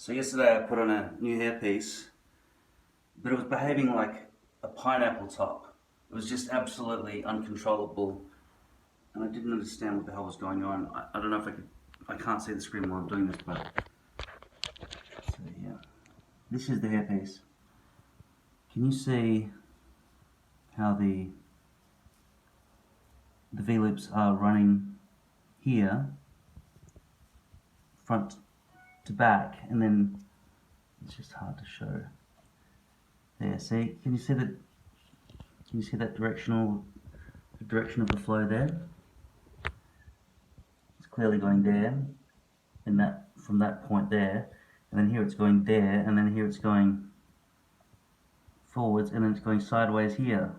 So yesterday I put on a new hairpiece, but it was behaving like a pineapple top. It was just absolutely uncontrollable, and I didn't understand what the hell was going on. I don't know if I can't see the screen while I'm doing this, but so yeah, this is the hairpiece. Can you see how the V-loops are running here, front to back, and then it's just hard to show. There, see? Can you see that? Can you see that direction of the flow there? It's clearly going there, and that from that point there, and then here it's going there, and then here it's going forwards, and then it's going sideways here.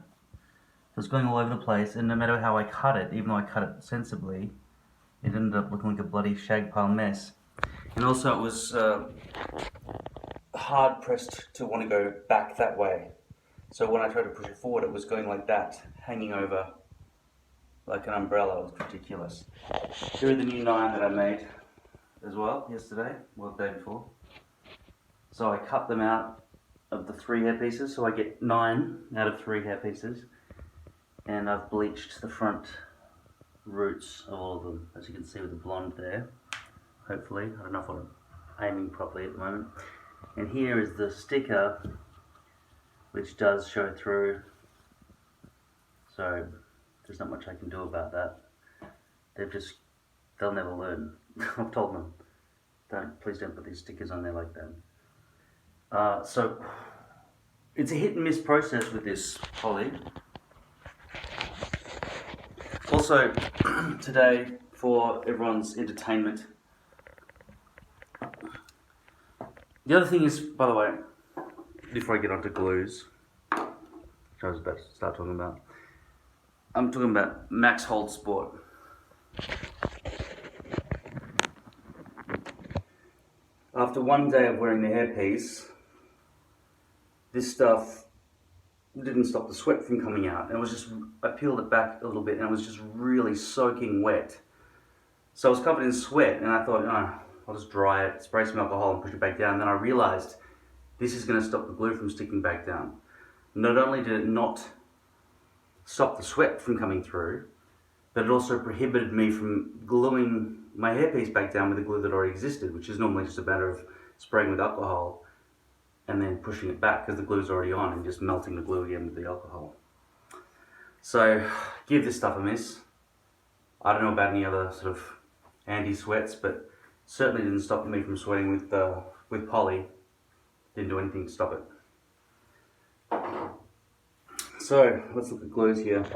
So it's going all over the place, and no matter how I cut it, even though I cut it sensibly, it ended up looking like a bloody shag pile mess. And also it was hard pressed to want to go back that way. So when I tried to push it forward, it was going like that, hanging over like an umbrella. It was ridiculous. Here are the new 9 that I made as well yesterday, well, the day before. So I cut them out of the 3 hair pieces, so I get 9 out of 3 hair pieces. And I've bleached the front roots of all of them, as you can see with the blonde there, hopefully. I don't know if I'm aiming properly at the moment. And here is the sticker, which does show through, so there's not much I can do about that. They'll never learn. I've told them, please don't put these stickers on there like that. So it's a hit and miss process with this poly. Also, today, for everyone's entertainment, the other thing is, by the way, before I get onto glues, which I was about to start talking about, I'm talking about Max Hold Sport. After one day of wearing the hairpiece, this stuff didn't stop the sweat from coming out. I peeled it back a little bit and it was just really soaking wet. So I was covered in sweat and I thought, I'll just dry it, spray some alcohol and push it back down. And then I realized this is going to stop the glue from sticking back down. Not only did it not stop the sweat from coming through, but it also prohibited me from gluing my hairpiece back down with the glue that already existed, which is normally just a matter of spraying with alcohol and then pushing it back because the glue's already on and just melting the glue again with the alcohol. So give this stuff a miss. I don't know about any other sort of anti-sweats, but certainly didn't stop me from sweating with poly. Didn't do anything to stop it. So let's look at glues here.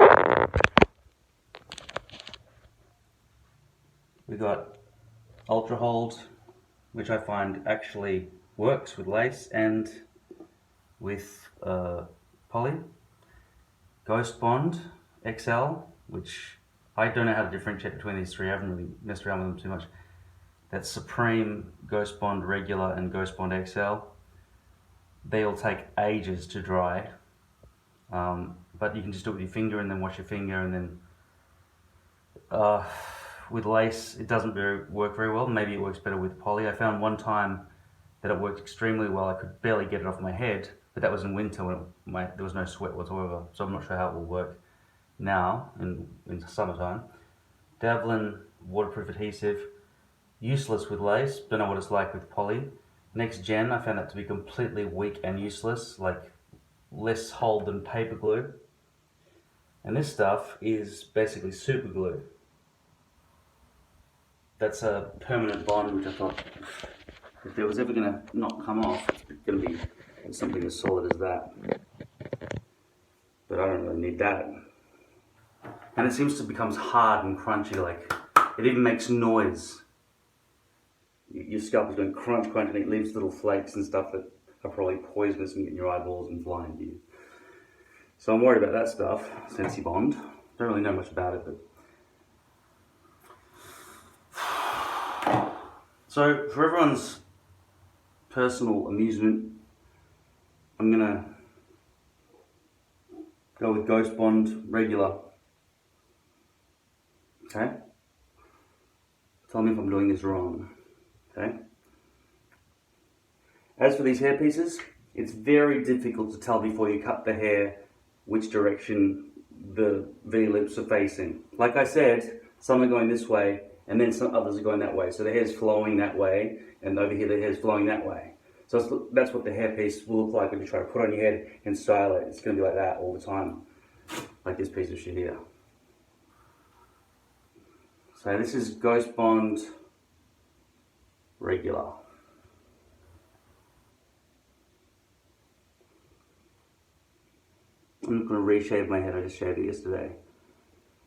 We got Ultra Hold, which I find actually works with lace and with poly. Ghost Bond XL, which I don't know how to differentiate between these 3. I haven't really messed around with them too much. That's Supreme, Ghost Bond Regular, and Ghost Bond XL. They all take ages to dry, but you can just do it with your finger and then wash your finger, and then with lace it doesn't work very well. Maybe it works better with poly. I found one time that it worked extremely well. I could barely get it off my head, but that was in winter when there was no sweat whatsoever, so I'm not sure how it will work now in summertime. Davlin waterproof adhesive, useless with lace, don't know what it's like with poly. Next Gen, I found that to be completely weak and useless, like less hold than paper glue. And this stuff is basically super glue. That's a permanent bond, which I thought, if it was ever going to not come off, it's going to be something as solid as that. But I don't really need that. And it seems to become hard and crunchy, like it even makes noise. Your scalp is going crunch, crunch, and it leaves little flakes and stuff that are probably poisonous and get in your eyeballs and blind you. So I'm worried about that stuff, Sensibond. Don't really know much about it, but... So for everyone's personal amusement, I'm gonna go with Ghost Bond Regular. Okay? Tell me if I'm doing this wrong. Okay? As for these hair pieces, it's very difficult to tell before you cut the hair which direction the V-lips are facing. Like I said, some are going this way and then some others are going that way. So the hair's flowing that way and over here the hair's flowing that way. So that's what the hairpiece will look like when you try to put it on your head and style it. It's going to be like that all the time, like this piece of shit here. So this is Ghost Bond regular. I'm not going to reshave my head, I just shaved it yesterday.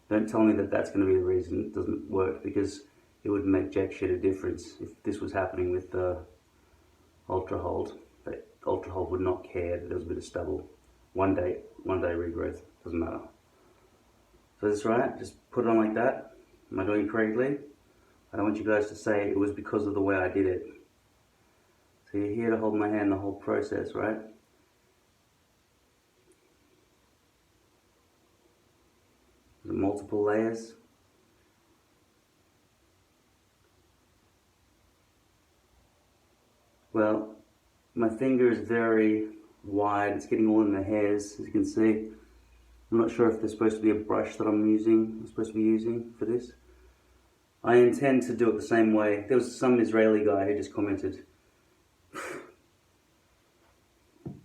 Don't tell me that that's going to be the reason it doesn't work, because it would make jack shit a difference if this was happening with the Ultra Hold. But Ultra Hold would not care that there was a bit of stubble. One day regrowth, doesn't matter. So that's right, just put it on like that. Am I doing it correctly? I don't want you guys to say it was because of the way I did it. So you're here to hold my hand the whole process, right? Multiple layers. Well, my finger is very wide. It's getting all in the hairs, as you can see. I'm not sure if there's supposed to be a brush that I'm supposed to be using for this. I intend to do it the same way. There was some Israeli guy who just commented.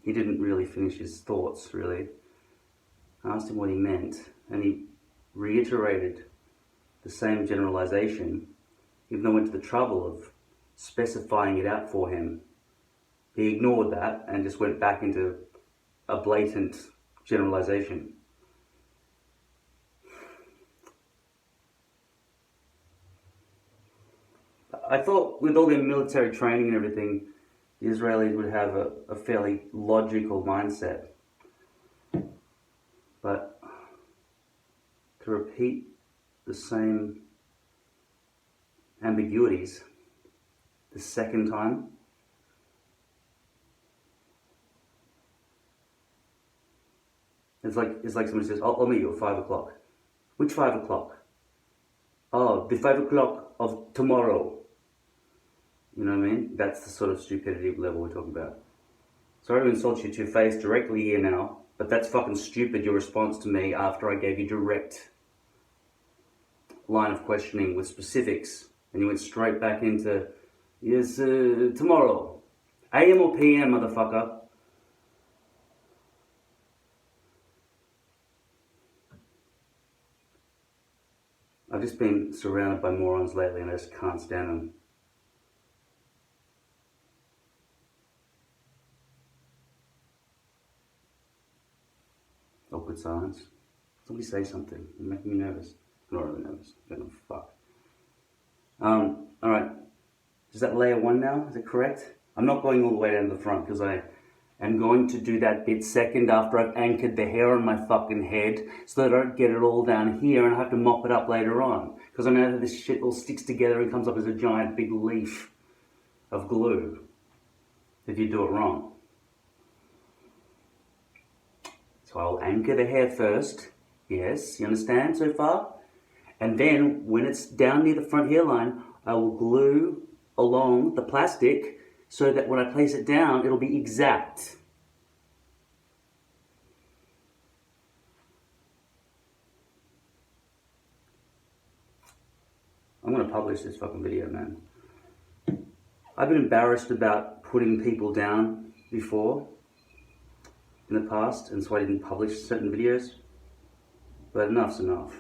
He didn't really finish his thoughts, really. I asked him what he meant, and he reiterated the same generalization, even though I went to the trouble of specifying it out for him. He ignored that and just went back into a blatant generalization. I thought with all their military training and everything, the Israelis would have a fairly logical mindset. But to repeat the same ambiguities the second time, it's like somebody says, I'll meet you at 5 o'clock. Which 5 o'clock? Oh, the 5 o'clock of tomorrow. You know what I mean? That's the sort of stupidity level we're talking about. Sorry to insult you to your face directly here now, but that's fucking stupid, your response to me after I gave you direct line of questioning with specifics, and you went straight back into, yes, tomorrow. AM or PM, motherfucker? I've just been surrounded by morons lately and I just can't stand them. Awkward silence. Somebody say something. You're making me nervous. I'm not really nervous. I don't know fuck. Alright. Is that layer 1 now? Is it correct? I'm not going all the way down to the front because I am going to do that bit second after I've anchored the hair on my fucking head so that I don't get it all down here and I have to mop it up later on. Because I know that this shit all sticks together and comes up as a giant big leaf of glue if you do it wrong. So I'll anchor the hair first. Yes, you understand so far? And then when it's down near the front hairline, I will glue along the plastic so that when I place it down, it'll be exact. I'm gonna publish this fucking video, man. I've been embarrassed about putting people down before in the past, and so I didn't publish certain videos, but enough's enough.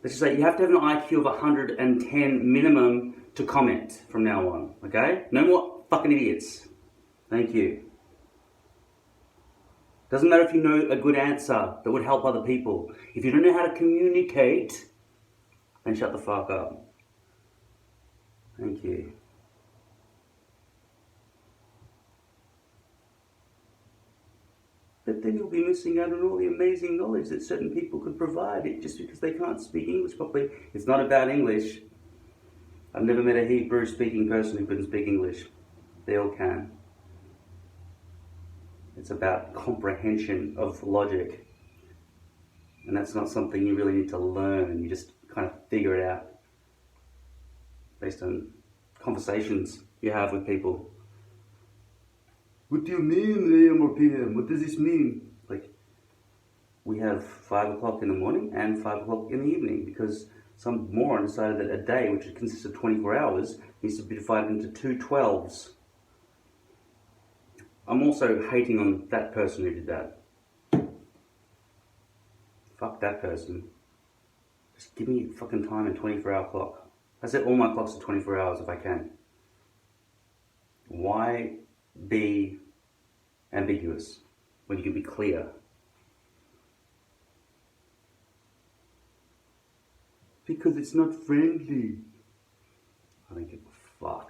Let's just say you have to have an IQ of 110 minimum to comment from now on, okay? No more fucking idiots. Thank you. Doesn't matter if you know a good answer that would help other people. If you don't know how to communicate, then shut the fuck up. Thank you. But then you'll be missing out on all the amazing knowledge that certain people could provide it just because they can't speak English properly. It's not about English. I've never met a Hebrew speaking person who couldn't speak English. They all can. It's about comprehension of logic. And that's not something you really need to learn. You just kind of figure it out. based on conversations you have with people. What do you mean AM or PM? What does this mean? Like, we have 5 o'clock in the morning and 5 o'clock in the evening because some moron decided that a day, which consists of 24 hours, needs to be divided into 2 12s. I'm also hating on that person who did that. Fuck that person. Just give me fucking time and 24-hour clock. I set all my clocks to 24 hours if I can. Why be ambiguous when you can be clear? Because it's not friendly. I don't give a fuck.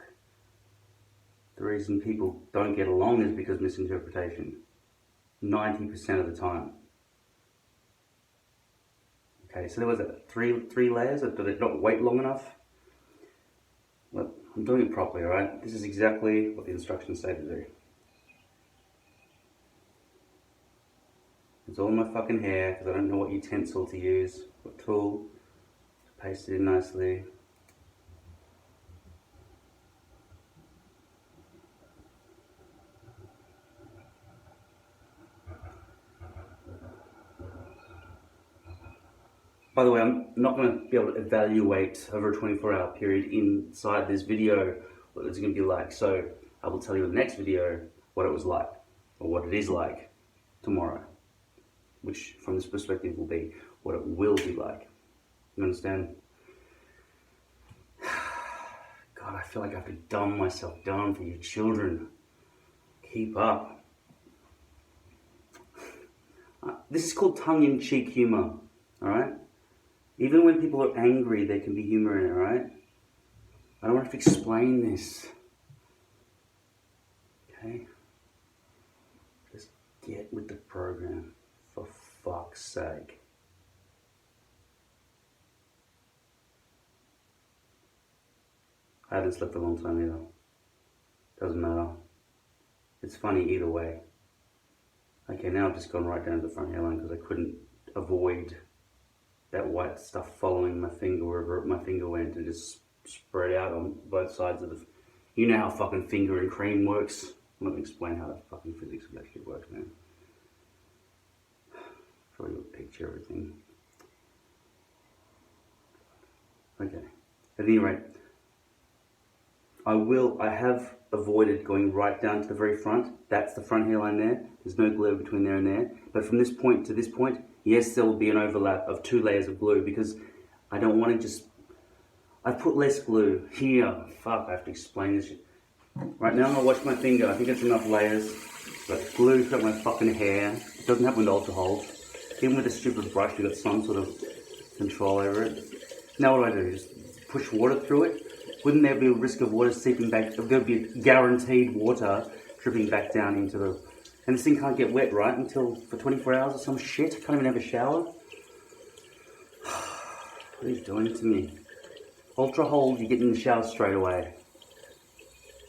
The reason people don't get along is because misinterpretation. 90% of the time. Okay, so there was three layers. Did it not wait long enough? Well, I'm doing it properly, alright? This is exactly what the instructions say to do. It's all in my fucking hair because I don't know what utensil to use, what tool. Paste it in nicely. By the way, I'm not going to be able to evaluate over a 24-hour period inside this video what it's going to be like. So I will tell you in the next video what it was like, or what it is like tomorrow, which from this perspective will be what it will be like. You understand? God, I feel like I have to dumb myself down for you children. Keep up. This is called tongue-in-cheek humor, alright? Even when people are angry, there can be humor in it, right? I don't have to explain this. Okay? Just get with the program, for fuck's sake. I haven't slept a long time either. Doesn't matter. It's funny either way. Okay, now I've just gone right down to the front hairline because I couldn't avoid that white stuff following my finger wherever my finger went and just spread out on both sides of the... You know how fucking finger and cream works. I'm not going to explain how the fucking physics of that shit works, man. Probably would picture everything. Okay. At any rate, I have avoided going right down to the very front. That's the front hairline there. There's no glue between there and there. But from this point to this point, yes, there will be an overlap of 2 layers of glue because I don't want to just... I've put less glue here. Fuck, I have to explain this shit. Right now I'm going to wash my finger. I think it's enough layers. But glue got my fucking hair. It doesn't happen with ultra hold. Even with a stupid brush, you got some sort of control over it. Now what do? Just push water through it? Wouldn't there be a risk of water seeping back? There would be guaranteed water dripping back down into the... And this thing can't get wet, right? Until for 24 hours or some shit. Can't even have a shower. What are you doing to me? Ultra hold, you get in the shower straight away.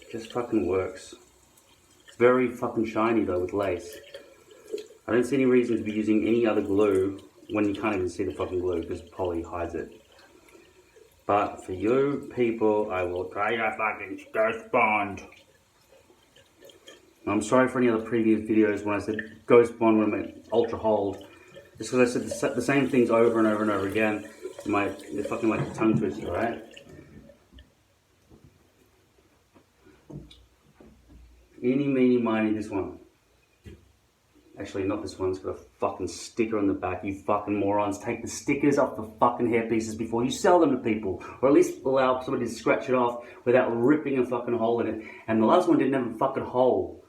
It just fucking works. It's very fucking shiny though with lace. I don't see any reason to be using any other glue when you can't even see the fucking glue because poly hides it. But for you people, I will try your fucking Ghost Bond. I'm sorry for any other previous videos when I said Ghost Bond when I meant Ultra Hold. Just because I said the same things over and over and over again. They're fucking like a tongue twister, right? Eeny, meeny, miny, this one. Actually, not this one. It's got a fucking sticker on the back. You fucking morons. Take the stickers off the fucking hair pieces before you sell them to people. Or at least allow somebody to scratch it off without ripping a fucking hole in it. And the last one didn't have a fucking hole.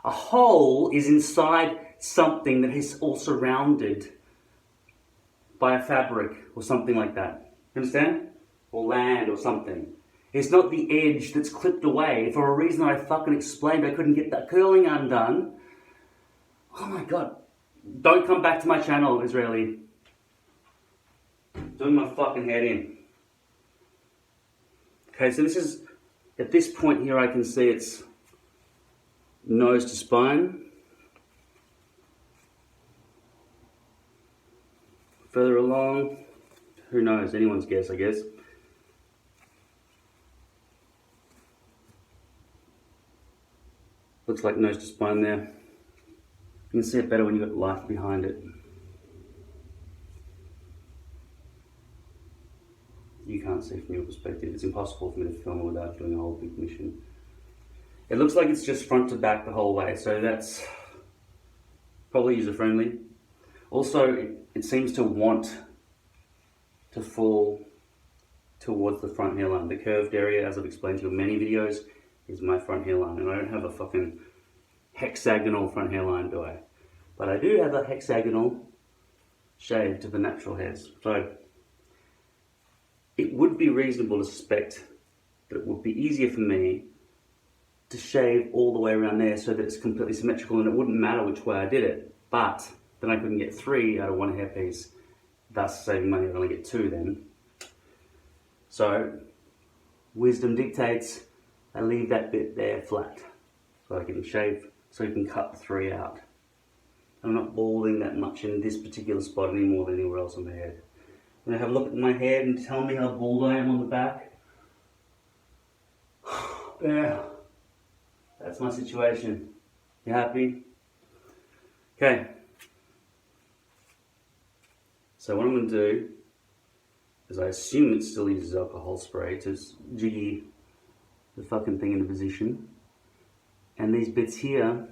A hole is inside something that is all surrounded by a fabric or something like that. You understand? Or land or something. It's not the edge that's clipped away. For a reason I fucking explained, I couldn't get that curling undone. Oh my god. Don't come back to my channel, Israeli. Doing my fucking head in. Okay, so this is, at this point here I can see it's nose to spine. Further along, who knows, anyone's guess I guess. Looks like nose to spine there. You can see it better when you've got light behind it. You can't see from your perspective. It's impossible for me to film without doing a whole big mission. It looks like it's just front to back the whole way, so that's probably user-friendly. Also, it seems to want to fall towards the front hairline. The curved area, as I've explained to you in many videos, is my front hairline, and I don't have a fucking hexagonal front hairline, do I? But I do have a hexagonal shave to the natural hairs. So it would be reasonable to suspect that it would be easier for me to shave all the way around there so that it's completely symmetrical and it wouldn't matter which way I did it. But then I couldn't get 3 out of 1 hairpiece, thus saving money. I'd only get 2 then. So wisdom dictates I leave that bit there flat so I can shave, so you can cut the 3 out. I'm not balding that much in this particular spot any more than anywhere else on my head. I'm going to have a look at my head and tell me how bald I am on the back. Yeah, that's my situation. You happy? Okay. So what I'm going to do is I assume it still uses alcohol spray to jiggy the fucking thing into position. And these bits here,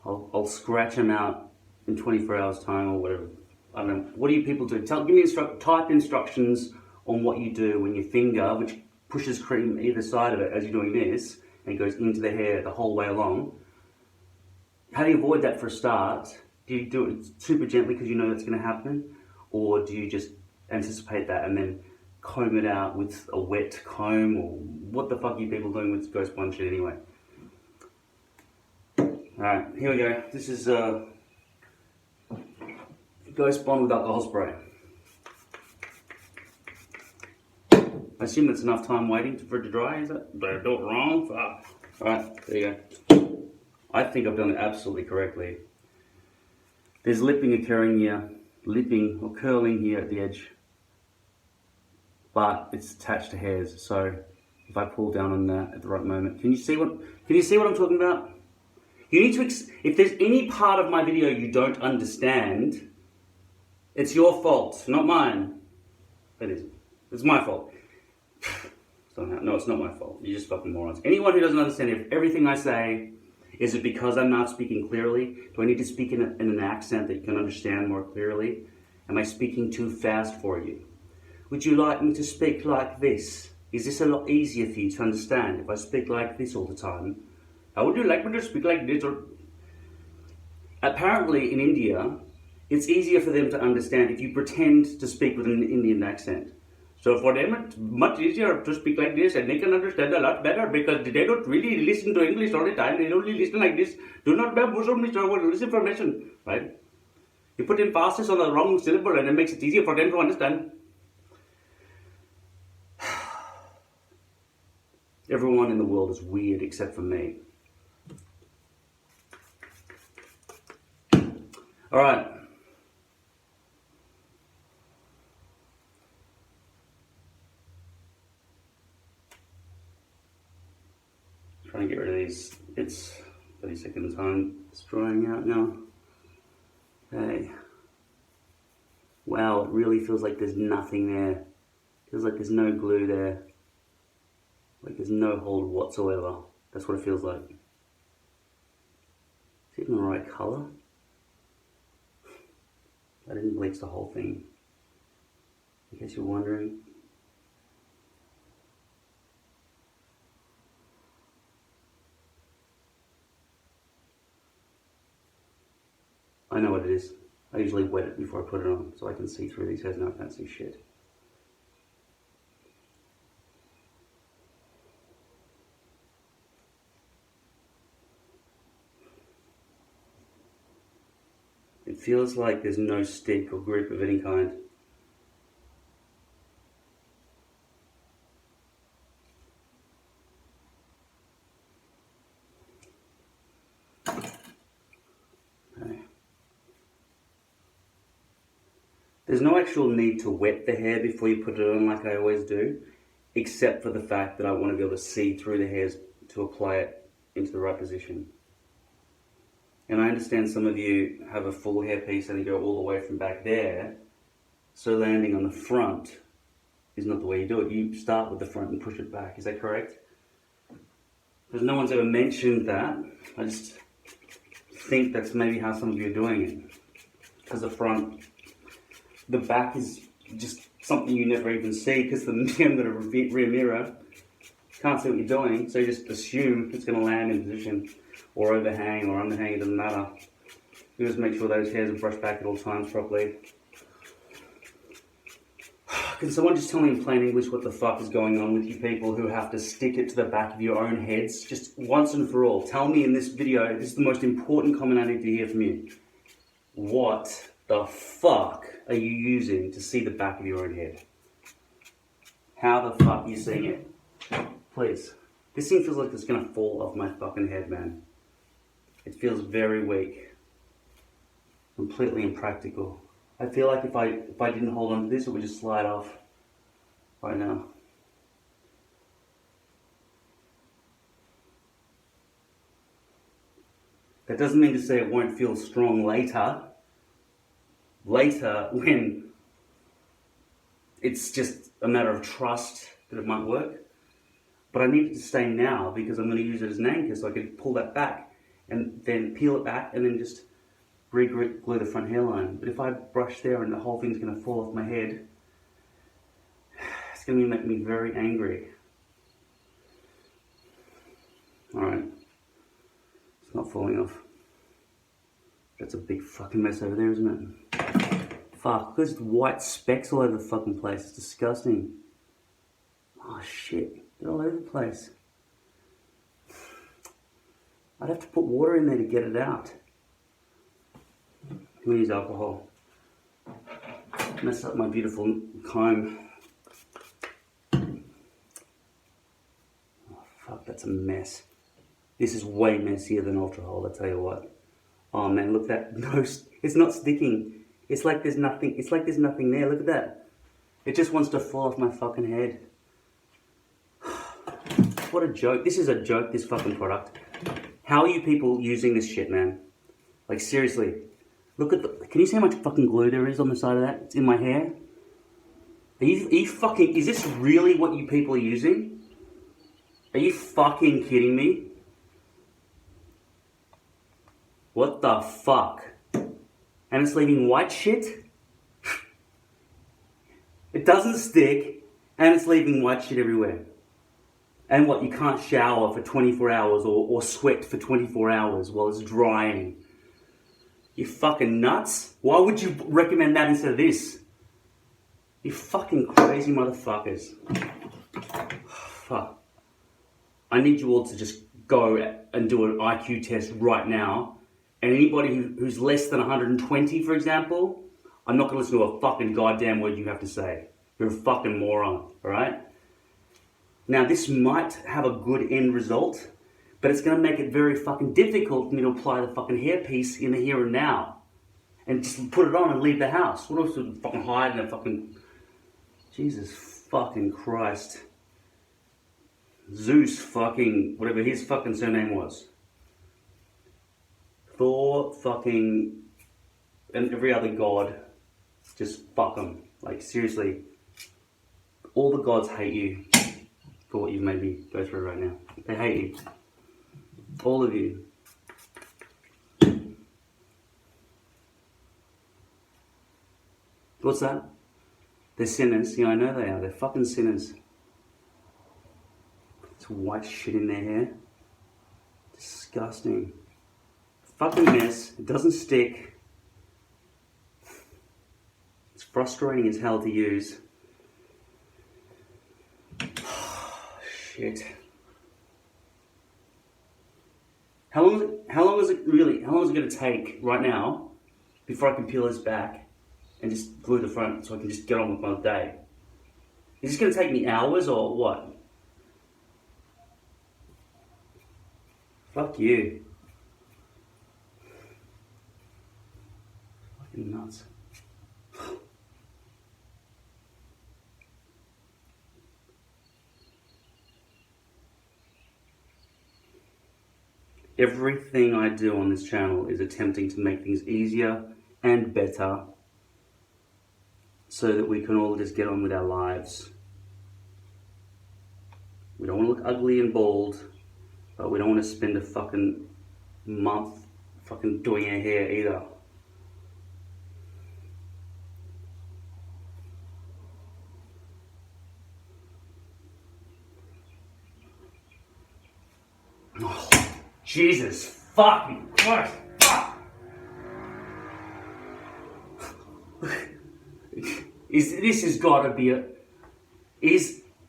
I'll scratch them out in 24 hours time or whatever. I don't know. What do you people do? Give me type instructions on what you do when your finger, which pushes cream either side of it as you're doing this, and it goes into the hair the whole way along. How do you avoid that for a start? Do you do it super gently because you know that's going to happen? Or do you just anticipate that and then comb it out with a wet comb? Or what the fuck are you people doing with Ghost Bond shit anyway? Alright, here we go. This is Ghost Bond with alcohol spray. I assume that's enough time waiting for it to dry, is it? Did I do it wrong? Fuck. Alright, there you go. I think I've done it absolutely correctly. There's lipping occurring here, lipping or curling here at the edge, but it's attached to hairs. So if I pull down on that at the right moment, can you see what I'm talking about? You need to, if there's any part of my video you don't understand, it's your fault, not mine. It is. It's my fault. Somehow, no, it's not my fault. You're just fucking morons. Anyone who doesn't understand if everything I say, is it because I'm not speaking clearly? Do I need to speak in an accent that you can understand more clearly? Am I speaking too fast for you? Would you like me to speak like this? Is this a lot easier for you to understand if I speak like this all the time? How would you like me to speak like this? Or apparently in India, it's easier for them to understand if you pretend to speak with an Indian accent. So for them, it's much easier to speak like this and they can understand a lot better because they don't really listen to English all the time. They only listen like this. Do not listen information, right? You put emphasis on the wrong syllable and it makes it easier for them to understand. Everyone in the world is weird except for me. All right. Trying to get rid of these. It's 30 seconds on. It's drying out now. Okay. Wow, it really feels like there's nothing there. Feels like there's no glue there. Like there's no hold whatsoever. That's what it feels like. Is it in the right color? I didn't bleach the whole thing. In case you're wondering. I know what it is. I usually wet it before I put it on so I can see through these hairs and I can't see shit. It feels like there's no stick or grip of any kind. Okay. There's no actual need to wet the hair before you put it on like I always do, except for the fact that I want to be able to see through the hairs to apply it into the right position. And I understand some of you have a full hairpiece and you go all the way from back there, so landing on the front is not the way you do it. You start with the front and push it back. Is that correct? Because no one's ever mentioned that. I just think that's maybe how some of you are doing it. Because the back is just something you never even see, because I'm got a rear mirror. Can't see what you're doing, so you just assume it's going to land in position, or overhang or underhang, it doesn't matter. You just make sure those hairs are brushed back at all times properly. Can someone just tell me in plain English what the fuck is going on with you people who have to stick it to the back of your own heads? Just once and for all. Tell me in this video, this is the most important comment I need to hear from you. What the fuck are you using to see the back of your own head? How the fuck are you seeing it? Please. This thing feels like it's gonna fall off my fucking head, man. It feels very weak. Completely impractical. I feel like if I didn't hold on to this, it would just slide off right now. That doesn't mean to say it won't feel strong later. Later, when it's just a matter of trust that it might work. But I need it to stay now because I'm going to use it as an anchor, so I can pull that back and then peel it back and then just re-glue the front hairline. But if I brush there and the whole thing's going to fall off my head, it's going to make me very angry. Alright. It's not falling off. That's a big fucking mess over there, isn't it? Fuck, there's white specks all over the fucking place. It's disgusting. Oh shit, they're all over the place. I'd have to put water in there to get it out. I'm gonna use alcohol. Mess up my beautiful comb. Oh fuck, that's a mess. This is way messier than Ultra Hold, I tell you what. Oh man, look at that. No, it's not sticking. It's like there's nothing there. Look at that. It just wants to fall off my fucking head. What a joke. This is a joke, this fucking product. How are you people using this shit, man? Like seriously. Look at the, can you see how much fucking glue there is on the side of that? It's in my hair. Are you fucking, is this really what you people are using? Are you fucking kidding me? What the fuck? And it's leaving white shit? It doesn't stick, and it's leaving white shit everywhere. And what, you can't shower for 24 hours or sweat for 24 hours while it's drying. You fucking nuts? Why would you recommend that instead of this? You fucking crazy motherfuckers. Fuck. I need you all to just go and do an IQ test right now. And anybody who's less than 120, for example, I'm not going to listen to a fucking goddamn word you have to say. You're a fucking moron, alright? Now, this might have a good end result, but it's going to make it very fucking difficult for me to apply the fucking hairpiece in the here and now. And just put it on and leave the house. What else would fucking hide in a fucking... Jesus fucking Christ. Zeus fucking... whatever his fucking surname was. Thor fucking... and every other god. Just fuck them. Like, seriously. All the gods hate you for what you've made me go through right now. They hate you. All of you. What's that? They're sinners. Yeah, I know they are. They're fucking sinners. It's white shit in their hair. Disgusting. Fucking mess. It doesn't stick. It's frustrating as hell to use. Shit. How long is it going to take right now before I can peel this back and just glue the front so I can just get on with my day? Is this going to take me hours or what? Fuck you. Fucking nuts. Everything I do on this channel is attempting to make things easier and better so that we can all just get on with our lives. We don't want to look ugly and bald, but we don't want to spend a fucking month fucking doing our hair either. Oh, Jesus fucking Christ, fuck! This has got to be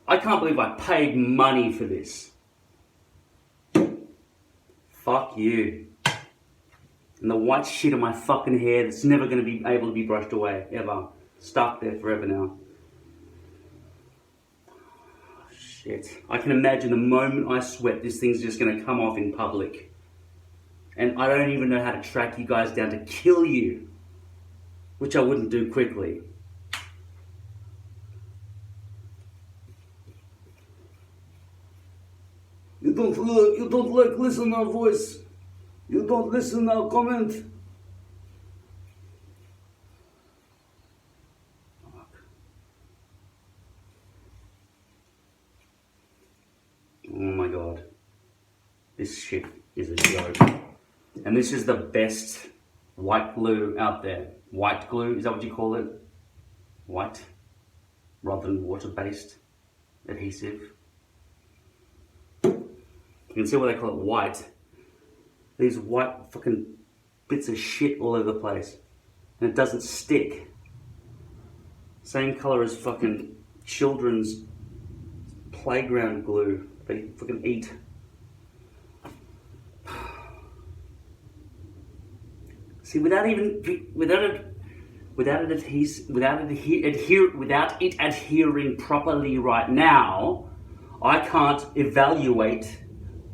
I can't believe I paid money for this. Fuck you. And the white shit on my fucking hair that's never going to be able to be brushed away, ever. Stuck there forever now. Oh, shit. I can imagine the moment I sweat, this thing's just going to come off in public. And I don't even know how to track you guys down to kill you. Which I wouldn't do quickly. You don't like listen our voice. You don't listen our comment. Oh my god. This shit is a joke. And this is the best white glue out there. White glue, is that what you call it? White? Rather than water-based adhesive. You can see why they call it white. These white fucking bits of shit all over the place. And it doesn't stick. Same color as fucking children's playground glue they fucking eat. See, without it adhering properly right now, I can't evaluate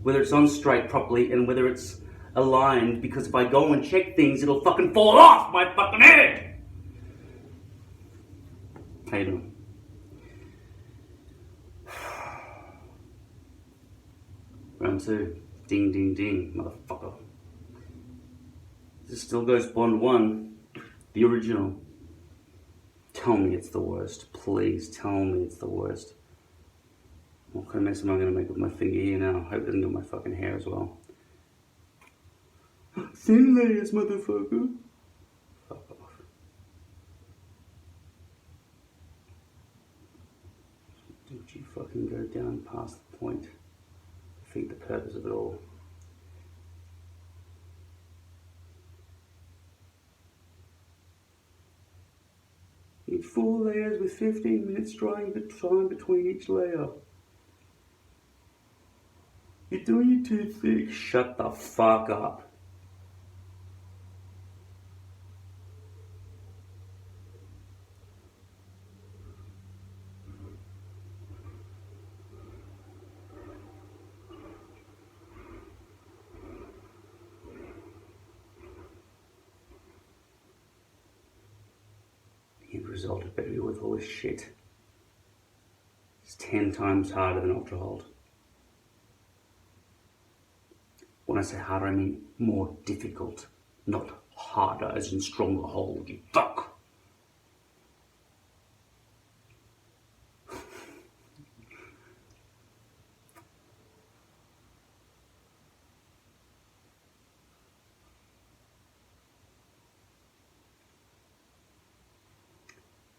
whether it's on straight properly and whether it's aligned, because if I go and check things, it'll fucking fall off my fucking head. How you doing? Round 2. Ding, ding, ding, motherfucker. This still Ghost Bond 1, the original. Tell me it's the worst. Please tell me it's the worst. What kind of mess am I going to make with my finger here now? I hope it doesn't get my fucking hair as well. Thin layers, motherfucker. Fuck off. Don't you fucking go down past the point. Defeat the purpose of it all. Need 4 layers with 15 minutes drying time between each layer. You're doing it too thick. Shut the fuck up. The end result had better be worth all this shit. It's 10 times harder than Ultra Hold. When I say harder, I mean more difficult, not harder as in stronger hold, you fuck.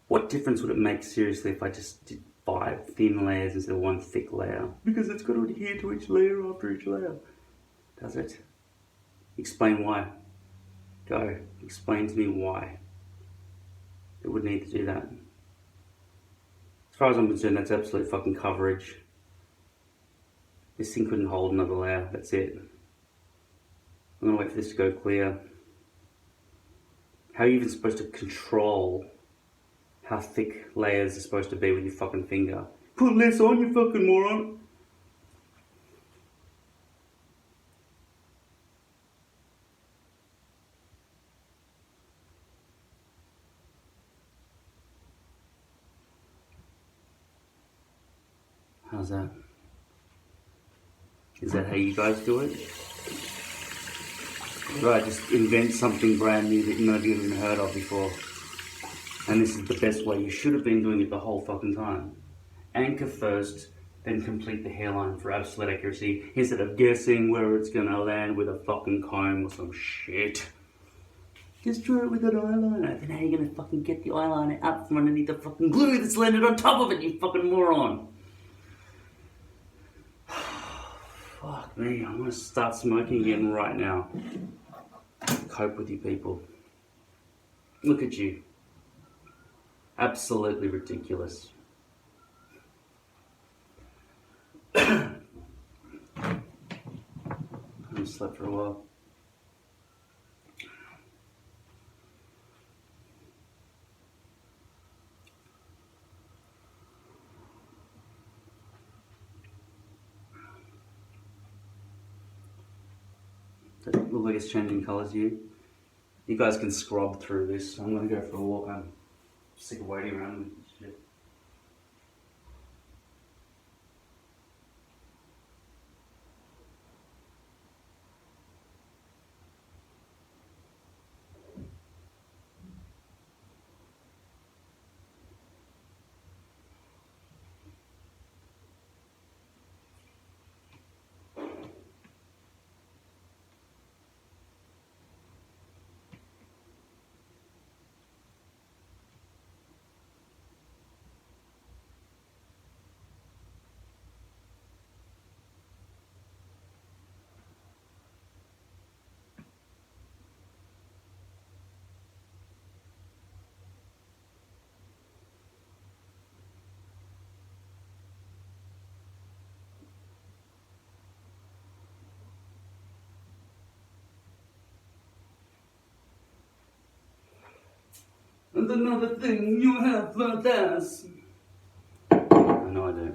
What difference would it make, seriously, if I just did 5 thin layers instead of 1 thick layer? Because it's got to adhere to each layer after each layer. Does it? Explain why. Go. Explain to me why it would need to do that. As far as I'm concerned, that's absolute fucking coverage. This thing couldn't hold another layer. That's it. I'm gonna wait for this to go clear. How are you even supposed to control how thick layers are supposed to be with your fucking finger? Put less on, you fucking moron. How's that? Is that how you guys do it? Right, just invent something brand new that none of you have even heard of before. And this is the best way. You should have been doing it the whole fucking time. Anchor first, then complete the hairline for absolute accuracy, instead of guessing where it's gonna land with a fucking comb or some shit. Just draw it with an eyeliner. Then how are you gonna fucking get the eyeliner out from underneath the fucking glue that's landed on top of it, you fucking moron? Fuck me, I'm gonna start smoking again right now. Cope with you people. Look at you. Absolutely ridiculous. I haven't slept for a while. Does it look like it's changing colours here? You guys can scrub through this. I'm gonna go for a walk. I'm sick of waiting around with this shit. And another thing you have learned is... I know I do.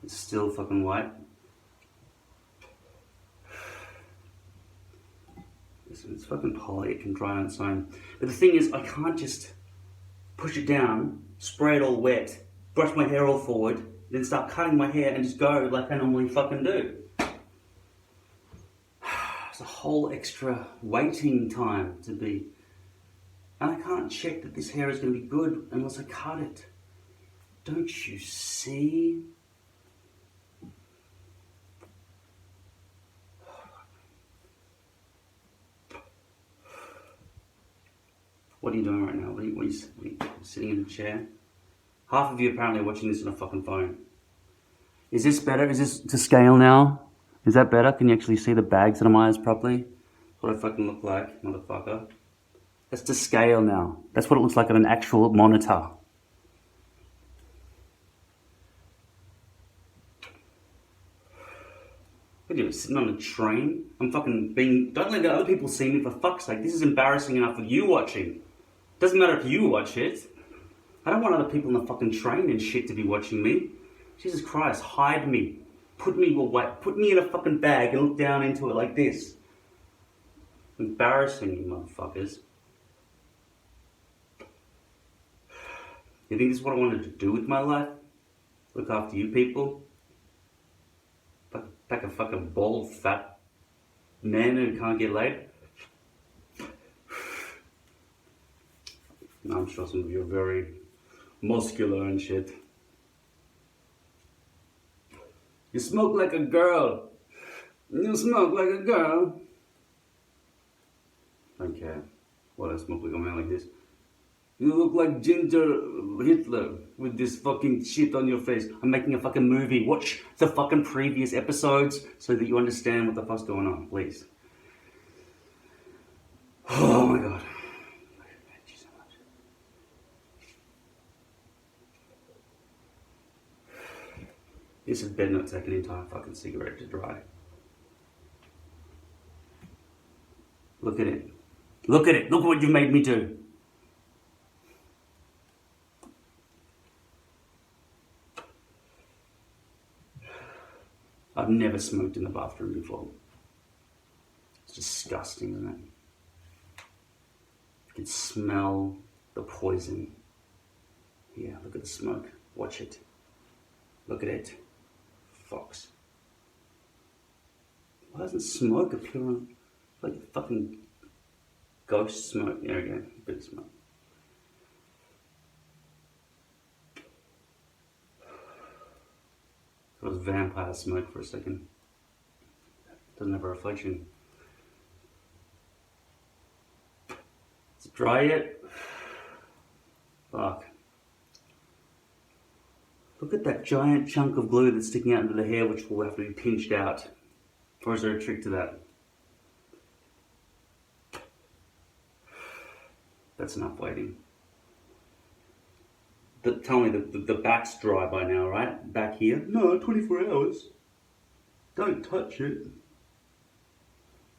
It's still fucking white. Listen, it's fucking poly, it can dry on its own. But the thing is, I can't just push it down, spray it all wet, brush my hair all forward, then start cutting my hair and just go like I normally fucking do. It's a whole extra waiting time to be... And I can't check that this hair is going to be good unless I cut it. Don't you see? What are you doing right now? What are you sitting in a chair? Half of you apparently are watching this on a fucking phone. Is this better? Is this to scale now? Is that better? Can you actually see the bags in my eyes properly? That's what I fucking look like, motherfucker. That's to scale now. That's what it looks like on an actual monitor. What are you, sitting on a train? I'm fucking being... Don't let other people see me, for fuck's sake. This is embarrassing enough for you watching. Doesn't matter if you watch it. I don't want other people on the fucking train and shit to be watching me. Jesus Christ, hide me. Put me away. Put me in a fucking bag and look down into it like this. Embarrassing, you motherfuckers. You think this is what I wanted to do with my life? Look after you people? Like a fucking bald, fat man who can't get laid? No, I'm sure some of you are very muscular and shit. You smoke like a girl. You smoke like a girl. Don't care. What, I smoke like a man like this? You look like Ginger Hitler with this fucking shit on your face. I'm making a fucking movie. Watch the fucking previous episodes so that you understand what the fuck's going on, please. Oh my god. Thank you so much. This had better not take an entire fucking cigarette to dry. Look at it. Look at it. Look what you've made me do. I've never smoked in the bathroom before. It's disgusting, isn't it? You can smell the poison. Yeah, look at the smoke. Watch it. Look at it. Fox. Why doesn't smoke appear on... Like fucking ghost smoke. There we go, bit of smoke. It was vampire smoke for a second. Doesn't have a reflection. Is it dry yet? Fuck. Look at that giant chunk of glue that's sticking out into the hair, which will have to be pinched out. Or is there a trick to that? That's enough waiting. Tell me, the back's dry by now, right? Back here? No, 24 hours. Don't touch it.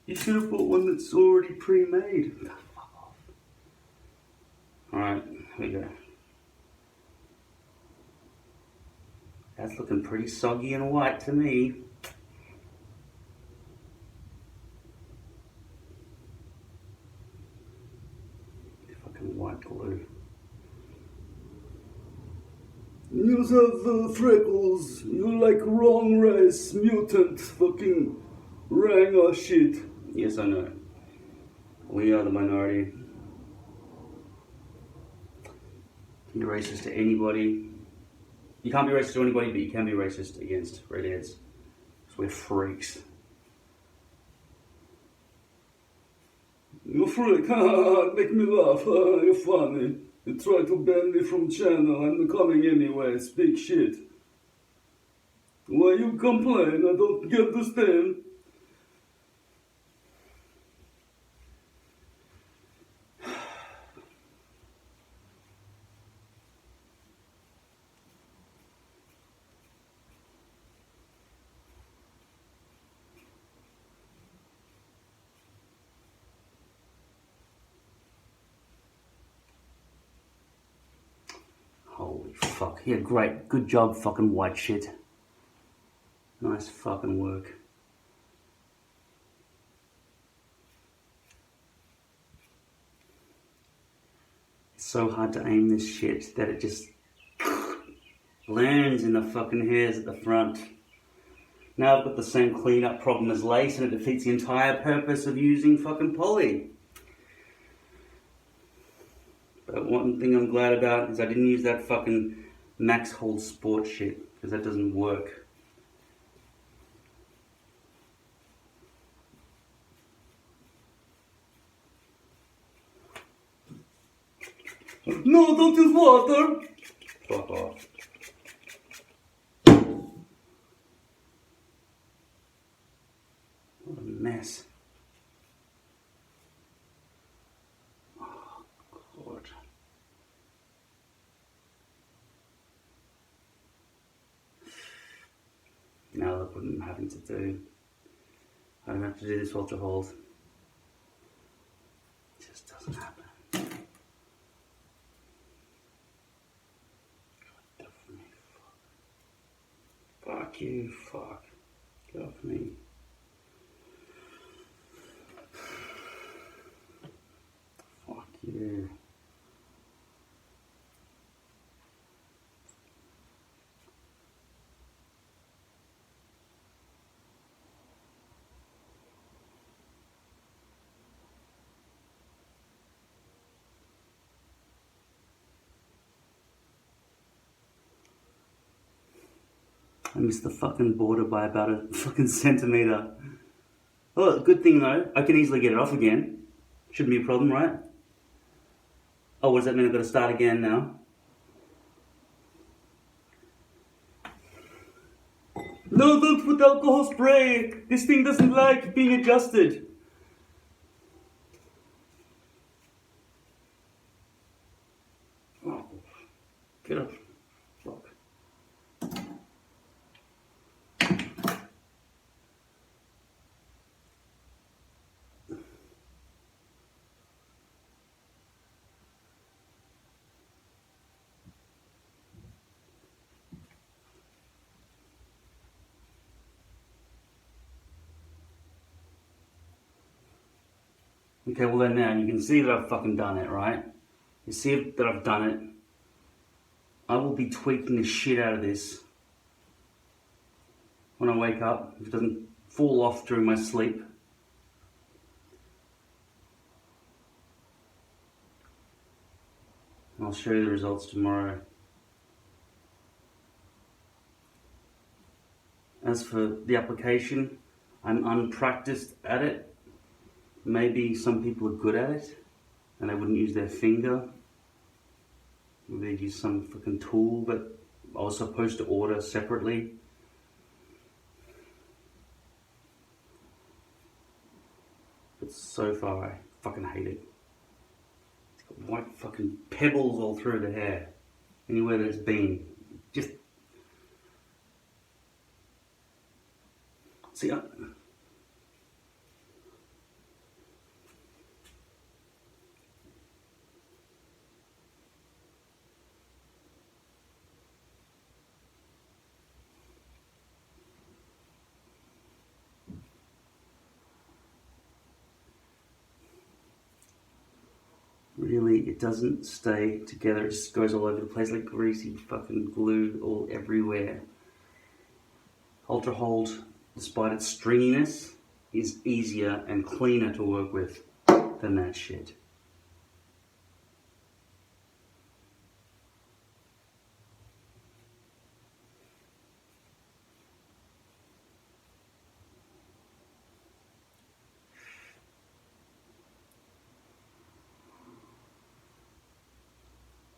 You should have bought one that's already pre-made. Fuck off. Alright, here we go. That's looking pretty soggy and white to me. Fucking white glue. You have freckles. You like wrong race, mutant, fucking rang or shit. Yes, I know. We are the minority. Can be racist to anybody. You can't be racist to anybody, but you can be racist against redheads. Because we're freaks. You're a freak, make me laugh, you're funny. You try to ban me from channel, I'm coming anyway, speak shit. Why you complain? I don't understand. Holy fuck. Yeah, great. Good job, fucking white shit. Nice fucking work. It's so hard to aim this shit that it just lands in the fucking hairs at the front. Now I've got the same cleanup problem as lace and it defeats the entire purpose of using fucking poly. But one thing I'm glad about is I didn't use that fucking Max Hold Sport shit, because that doesn't work. No, don't use water! Fuck off. What a mess. Now look what I'm having to do. I don't have to do this ultra hold. It just doesn't happen. Get off me, fuck. Fuck you, fuck. Get off me. Fuck you. I missed the fucking border by about a fucking centimetre. Oh, good thing though, I can easily get it off again. Shouldn't be a problem, right? Oh, what does that mean? I've got to start again now? No, don't put alcohol spray! This thing doesn't like being adjusted. Oh, get off. Fuck. Okay, well then now you can see that I've fucking done it, right? You see that I've done it. I will be tweaking the shit out of this when I wake up, if it doesn't fall off during my sleep. I'll show you the results tomorrow. As for the application, I'm unpracticed at it. Maybe some people are good at it and they wouldn't use their finger. Maybe they'd use some fucking tool that I was supposed to order separately. But so far, I fucking hate it. It's got white fucking pebbles all through the hair. Anywhere that it's been. Just... See, really, it doesn't stay together. It just goes all over the place like greasy fucking glue all everywhere. Ultra Hold, despite its stringiness, is easier and cleaner to work with than that shit.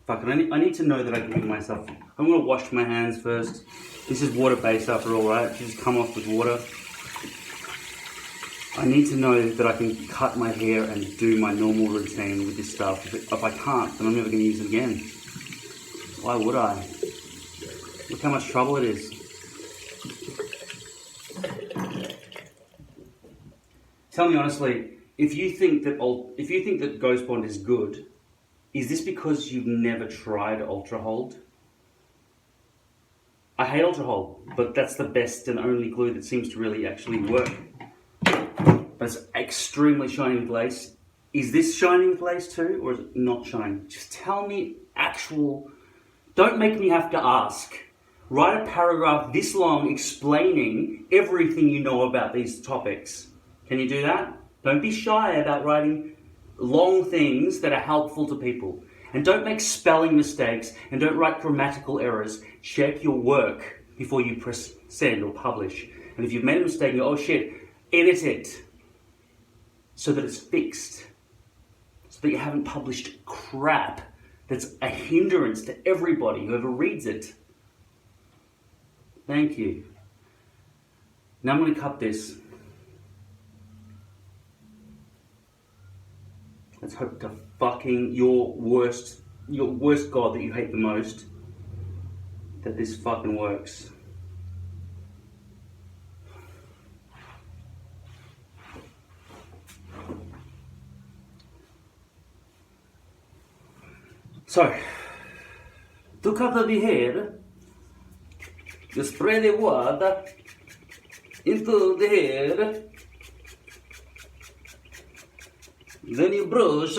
Fuck it, I need to know that I can do myself. I'm gonna wash my hands first. This is water-based after all, right? Just come off with water. I need to know that I can cut my hair and do my normal routine with this stuff. If I can't, then I'm never gonna use it again. Why would I? Look how much trouble it is. Tell me honestly, if you think that Ghost Bond is good, is this because you've never tried Ultra Hold? I hate Ultra Hold, but that's the best and only glue that seems to really actually work. But it's extremely shiny with lace. Is this shiny with lace too, or is it not shiny? Just tell me actual... Don't make me have to ask. Write a paragraph this long explaining everything you know about these topics. Can you do that? Don't be shy about writing long things that are helpful to people. And don't make spelling mistakes and don't write grammatical errors. Check your work before you press send or publish. And if you've made a mistake, you go, oh shit, edit it so that it's fixed. So that you haven't published crap that's a hindrance to everybody who ever reads it. Thank you. Now I'm going to cut this. Let's hope to fucking your worst god that you hate the most, that this fucking works. So, to cut the hair, you spray the water into the hair. Then you brush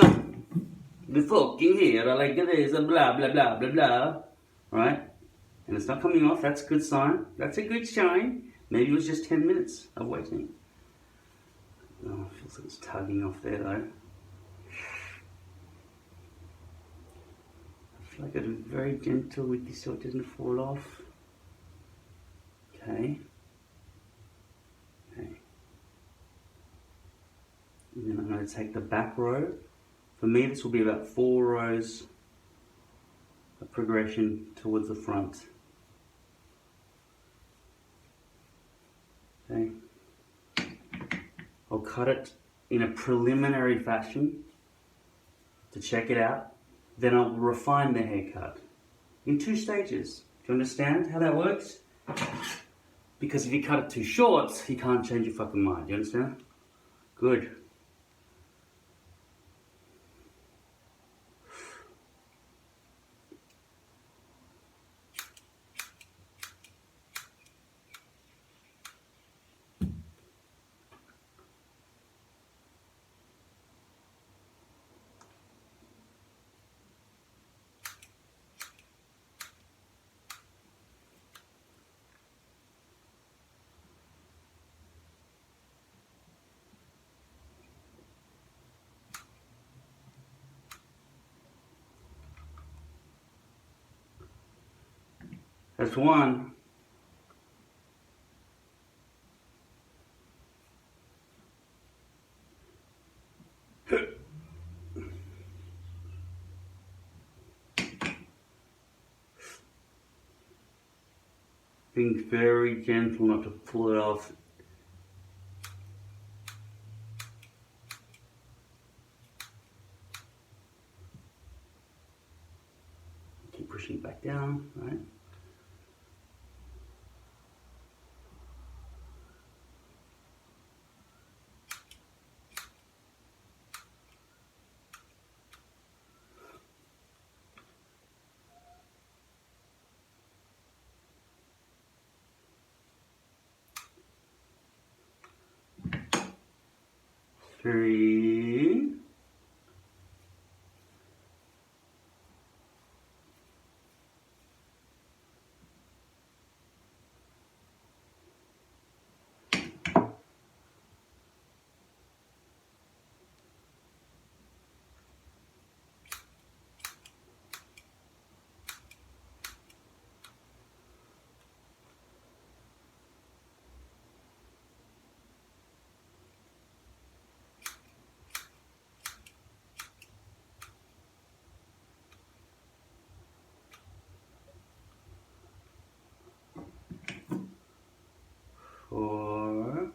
the fucking hair like this and blah blah blah blah blah. Right? And it's not coming off, that's a good sign. That's a good sign. Maybe it was just 10 minutes of waiting. Oh, it feels like it's tugging off there though. I feel like I'd be very gentle with this so it doesn't fall off. Okay. And then I'm going to take the back row. For me, this will be about 4 rows of progression towards the front. Okay. I'll cut it in a preliminary fashion to check it out. Then I'll refine the haircut in 2 stages. Do you understand how that works? Because if you cut it too short, you can't change your fucking mind. Do you understand? Good. That's one. Being very gentle not to pull it off. Keep pushing it back down, right? Three. Four.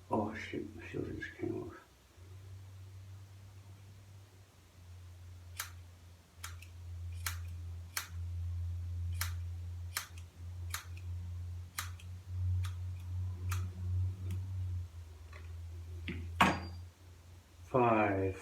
Oh shit, my filter just came off. Five.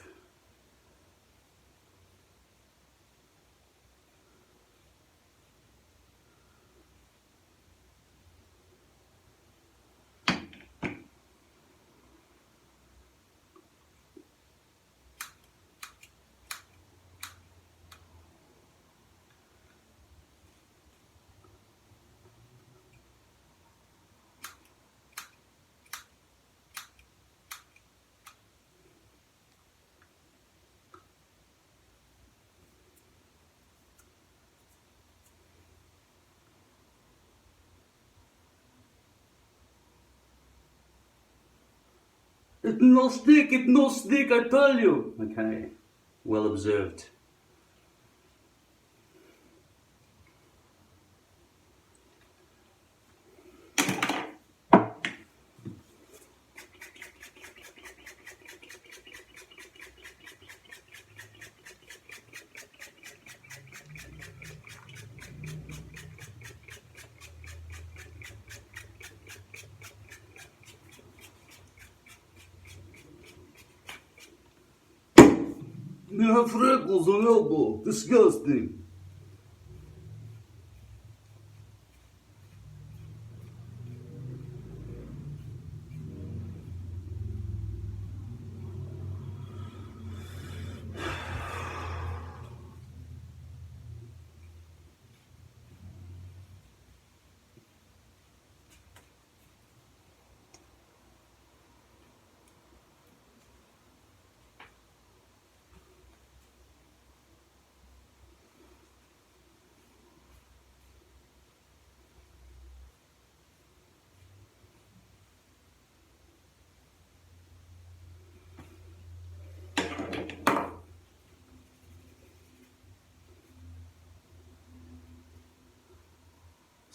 It's no stick, I tell you. Okay, well observed. You have freckles on elbow. Disgusting.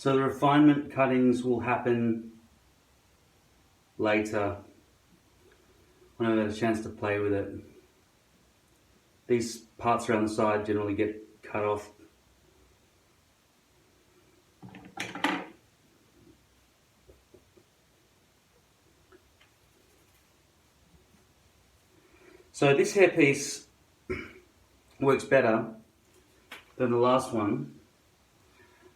So the refinement cuttings will happen later when I've had a chance to play with it. These parts around the side generally get cut off. So this hairpiece works better than the last one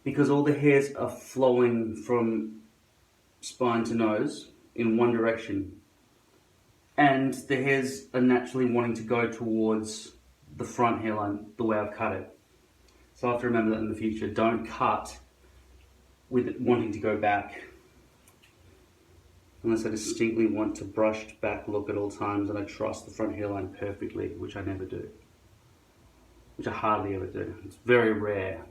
because all the hairs are flowing from spine to nose in one direction, and the hairs are naturally wanting to go towards the front hairline the way I've cut it. So I have to remember that in the future. Don't cut with it wanting to go back, unless I distinctly want a brushed back look at all times and I trust the front hairline perfectly, which I never do, which I hardly ever do. It's very rare.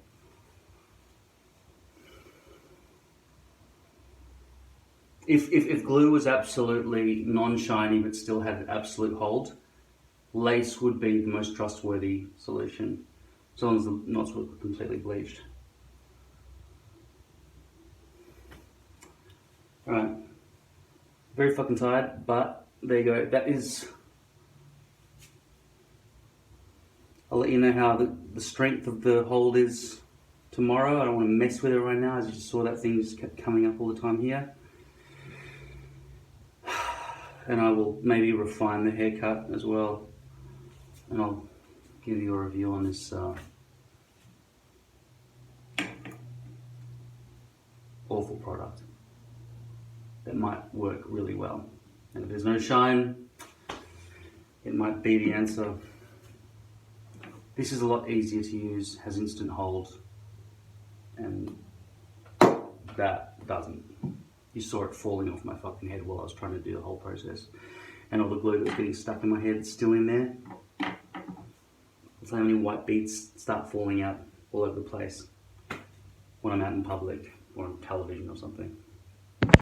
If glue was absolutely non-shiny but still had absolute hold, lace would be the most trustworthy solution, as long as the knots were completely bleached. Alright, very fucking tired, but there you go. That is, I'll let you know how the strength of the hold is tomorrow. I don't want to mess with it right now, as you just saw that thing just kept coming up all the time here. And I will maybe refine the haircut as well, and I'll give you a review on this awful product that might work really well. And if there's no shine, it might be the answer. This is a lot easier to use, has instant hold, and that doesn't. You saw it falling off my fucking head while I was trying to do the whole process. And all the glue that was getting stuck in my head is still in there. That's how many white beads start falling out all over the place when I'm out in public or on television or something.